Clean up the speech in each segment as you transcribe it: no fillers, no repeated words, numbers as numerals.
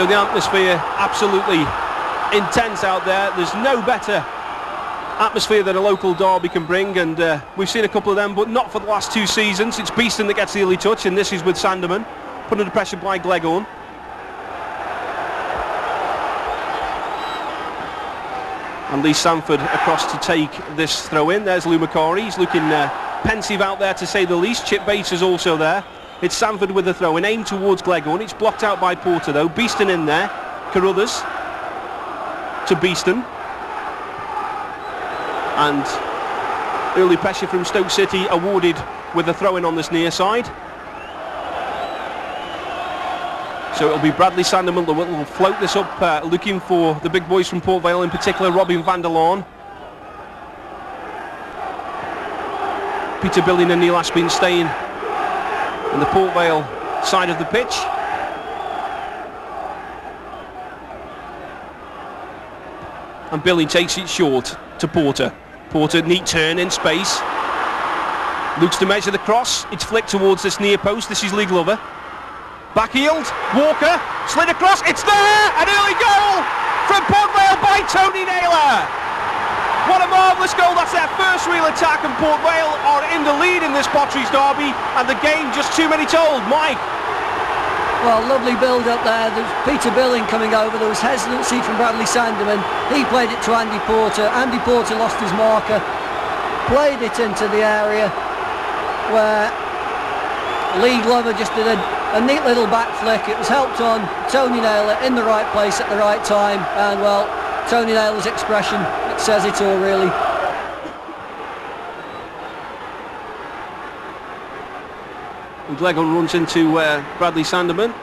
So the atmosphere absolutely intense out there. There's no better atmosphere that a local derby can bring, and we've seen a couple of them, but not for the last 2 seasons. It's Beeston that gets the early touch, and this is with Sandeman, put under pressure by Gleghorn. And Lee Sanford across to take this throw in. There's Lou Macari. He's looking pensive out there, to say the least. Chip Bates is also there. It's Sanford with the throw in, aimed towards Gleghorn. It's blocked out by Porter though. Beeston in there. Carruthers to Beeston. And early pressure from Stoke City awarded with the throw-in on this near side. So it'll be Bradley Sandeman that will float this up, looking for the big boys from Port Vale, in particular Robin van der Laan. Peter Billing and Neil Aspin staying in the Port Vale side of the pitch. And Billing takes it short to Porter. Porter, neat turn in space. Looks to measure the cross. It's flicked towards this near post. This is Lee Glover. Backheeled. Walker. Slid across. It's there! An early goal from Port Vale by Tony Naylor. What a marvellous goal. That's their first real attack, and Port Vale are in the lead in this Potteries derby, and the game just too many told. Mike. Well, lovely build up there. There's Peter Billing coming over. There was hesitancy from Bradley Sandeman. He played it to Andy Porter. Andy Porter lost his marker, played it into the area where Lee Glover just did a neat little back flick. It was helped on. Tony Naylor in the right place at the right time, and well, Tony Naylor's expression, it says it all really. And Gleghorn runs into Bradley Sandeman.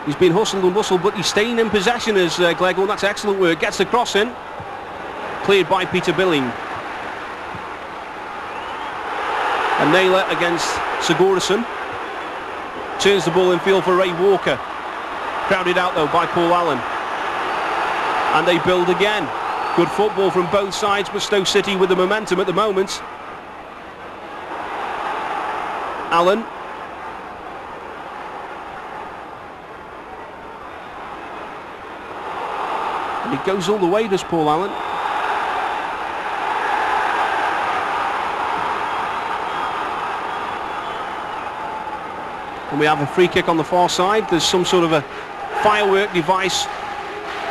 He's been hustled and bustled, but he's staying in possession as Gleghorn. That's excellent work. Gets the cross in. Cleared by Peter Billing. And Naylor against Sigurðsson. Turns the ball in field for Ray Walker. Crowded out though by Paul Allen. And they build again. Good football from both sides, but Stoke City with the momentum at the moment. Allen. And he goes all the way, does Paul Allen. And we have a free kick on the far side. There's some sort of a firework device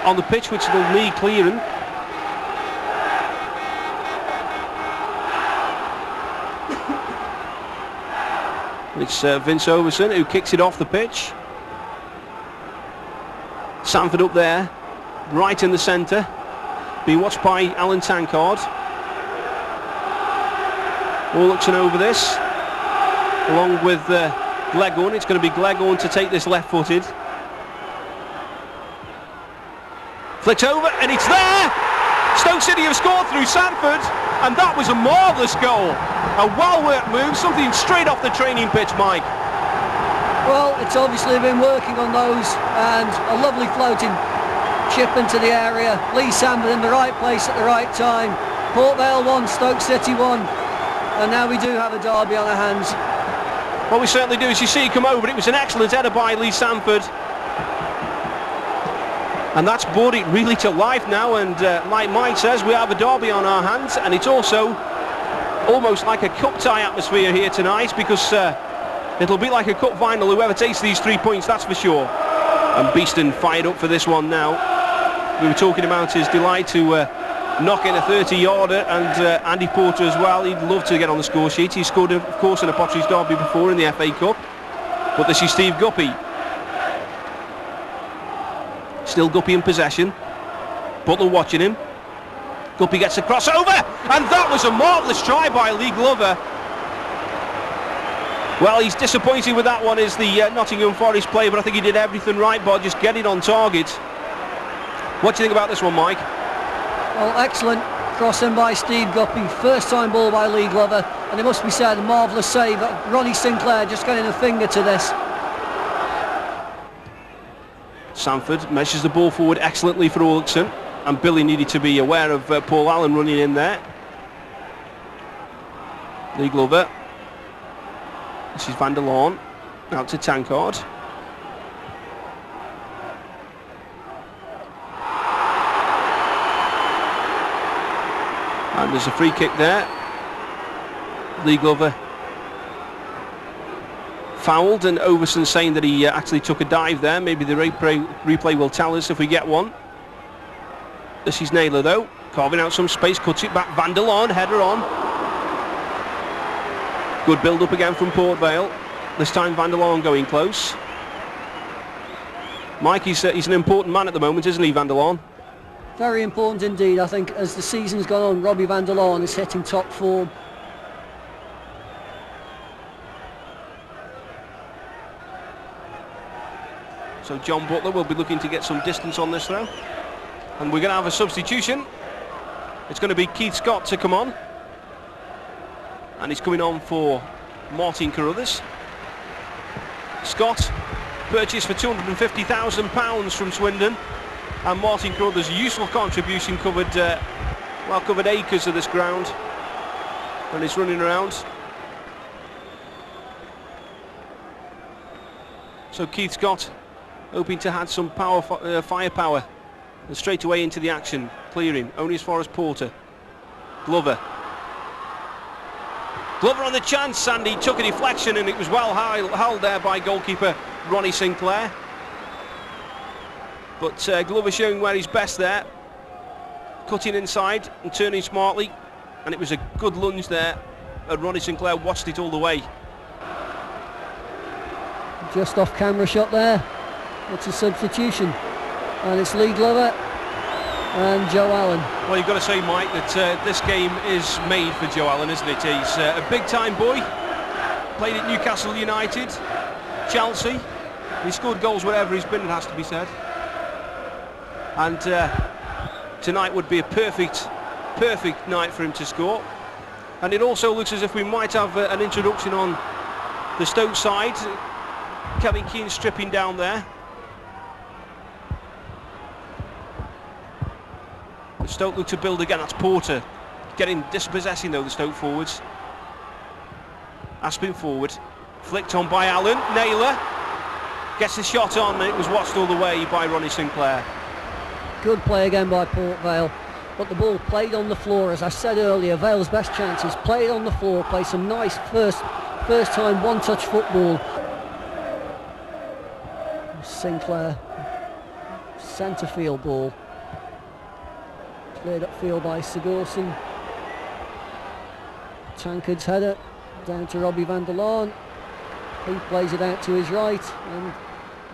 on the pitch which will need clearing. It's Vince Overson who kicks it off the pitch. Sanford up there, right in the centre, being watched by Alan Tankard. Orlickson over this, along with Gleghorn. It's going to be Gleghorn to take this left-footed. Flicks over, and it's there! Stoke City have scored through Sanford, and that was a marvellous goal. A well-worked move, something straight off the training pitch, Mike. Well, it's obviously been working on those, and a lovely floating chip into the area. Lee Sanford in the right place at the right time. Port Vale 1, Stoke City 1, and now we do have a derby on our hands. What we certainly do is you see it come over. It was an excellent header by Lee Sanford. And that's brought it really to life now, and like Mike says, we have a derby on our hands, and it's also almost like a cup tie atmosphere here tonight, because it'll be like a cup final, whoever takes these 3 points, that's for sure. And Beeston fired up for this one now. We were talking about his delight to knock in a 30-yarder, and Andy Porter as well. He'd love to get on the score sheet. He scored, of course, in a Potteries derby before in the FA Cup. But this is Steve Guppy. Still Guppy in possession. Butler watching him. Guppy gets a crossover, and that was a marvellous try by Lee Glover. Well, he's disappointed with that one, is the Nottingham Forest player, but I think he did everything right by just getting on target. What do you think about this one, Mike? Well, excellent cross in by Steve Guppy. First time ball by Lee Glover, and it must be said, a marvellous save. Ronnie Sinclair just getting a finger to this. Sanford measures the ball forward excellently for Orlickson, and Billy needed to be aware of Paul Allen running in there. Lee Glover. This is Van der Laan, out to Tankard. And there's a free kick there. Lee Glover fouled, and Overson saying that he actually took a dive there. Maybe the replay will tell us if we get one. This is Naylor though, carving out some space, cuts it back. Van der Laan, header on. Good build up again from Port Vale. This time Van der Laan going close. Mike, he's an important man at the moment, isn't he, Van der Laan? Very important indeed. I think as the season's gone on, Robbie Van der Laan is hitting top form. So John Butler will be looking to get some distance on this throw. And we're going to have a substitution. It's going to be Keith Scott to come on. And he's coming on for Martin Carruthers. Scott, purchased for £250,000 from Swindon. And Martin Carruthers' useful contribution covered acres of this ground. And he's running around. So Keith Scott hoping to add some firepower, and straight away into the action, clearing only as far as Porter. Glover on the chance, and he took a deflection, and it was well held there by goalkeeper Ronnie Sinclair. But Glover showing where he's best there, cutting inside and turning smartly, and it was a good lunge there, and Ronnie Sinclair watched it all the way. Just off camera shot there. It's a substitution, and it's Lee Glover and Joe Allen. Well, you've got to say, Mike, that this game is made for Joe Allen, isn't it? He's a big-time boy, played at Newcastle United, Chelsea. He scored goals wherever he's been, it has to be said. And tonight would be a perfect night for him to score. And it also looks as if we might have an introduction on the Stoke side. Kevin Keane stripping down there. Stoke look to build again. That's Porter dispossessing though the Stoke forwards. Aspin forward, flicked on by Allen. Naylor gets the shot on, and it was watched all the way by Ronnie Sinclair. Good play again by Port Vale, but the ball played on the floor. As I said earlier, Vale's best chances played on the floor, play some nice first time one-touch football. Sinclair, centre field ball. Cleared upfield by Sigurdsson. Tankard's header down to Robbie Van der Laan. He plays it out to his right, and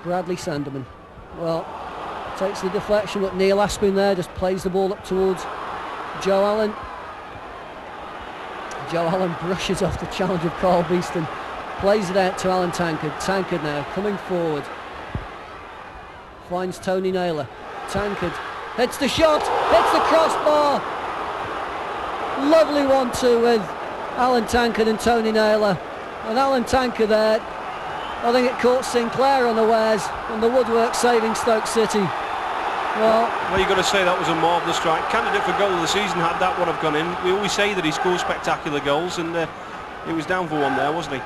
Bradley Sanderman, well, takes the deflection, but Neil Aspin there just plays the ball up towards Joe Allen. Joe Allen brushes off the challenge of Carl Beeston, plays it out to Alan Tankard. Tankard now coming forward, finds Tony Naylor. Tankard hits the shot, hits the crossbar. Lovely 1-2 with Alan Tankard and Tony Naylor. And Alan Tankard there, I think it caught Sinclair unawares, and the woodwork saving Stoke City. Well, you've got to say that was a marvellous strike. Candidate for goal of the season had that one have gone in. We always say that he scores spectacular goals, and he was down for one there, wasn't he?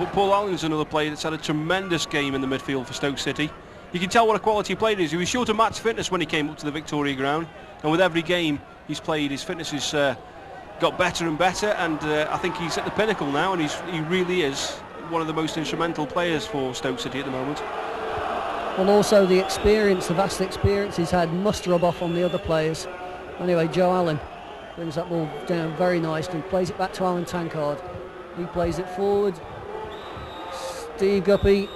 But Paul Allen's another player that's had a tremendous game in the midfield for Stoke City. You can tell what a quality player he is. He was short of match fitness when he came up to the Victoria ground, and with every game he's played, his fitness has got better and better, and I think he's at the pinnacle now, and he really is one of the most instrumental players for Stoke City at the moment. And also the experience, the vast experience he's had must rub off on the other players. Anyway, Joe Allen brings that ball down very nicely, plays it back to Alan Tankard. He plays it forward. Steve Guppy.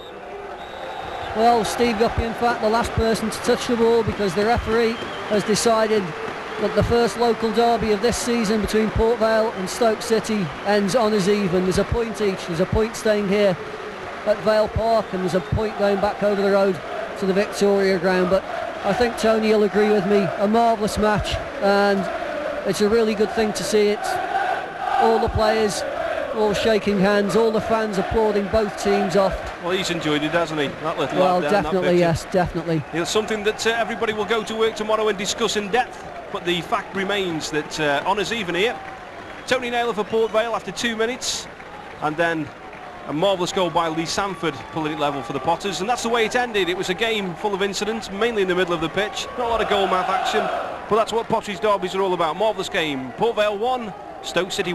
Well, Steve Guppy, in fact, the last person to touch the ball, because the referee has decided that the first local derby of this season between Port Vale and Stoke City ends on as even. There's a point each. There's a point staying here at Vale Park, and there's a point going back over the road to the Victoria ground. But I think Tony will agree with me, a marvellous match, and it's a really good thing to see it. All the players all shaking hands, all the fans applauding both teams off. Well, he's enjoyed it, hasn't he? That little well, lap down, definitely, yes, definitely. It's something that everybody will go to work tomorrow and discuss in depth, but the fact remains that honours even here. Tony Naylor for Port Vale after 2 minutes, and then a marvellous goal by Lee Sanford pulling it level for the Potters, and that's the way it ended. It was a game full of incidents, mainly in the middle of the pitch, not a lot of goal mouth action, But that's what Potteries derbies are all about. Marvellous game. Port Vale 1, Stoke City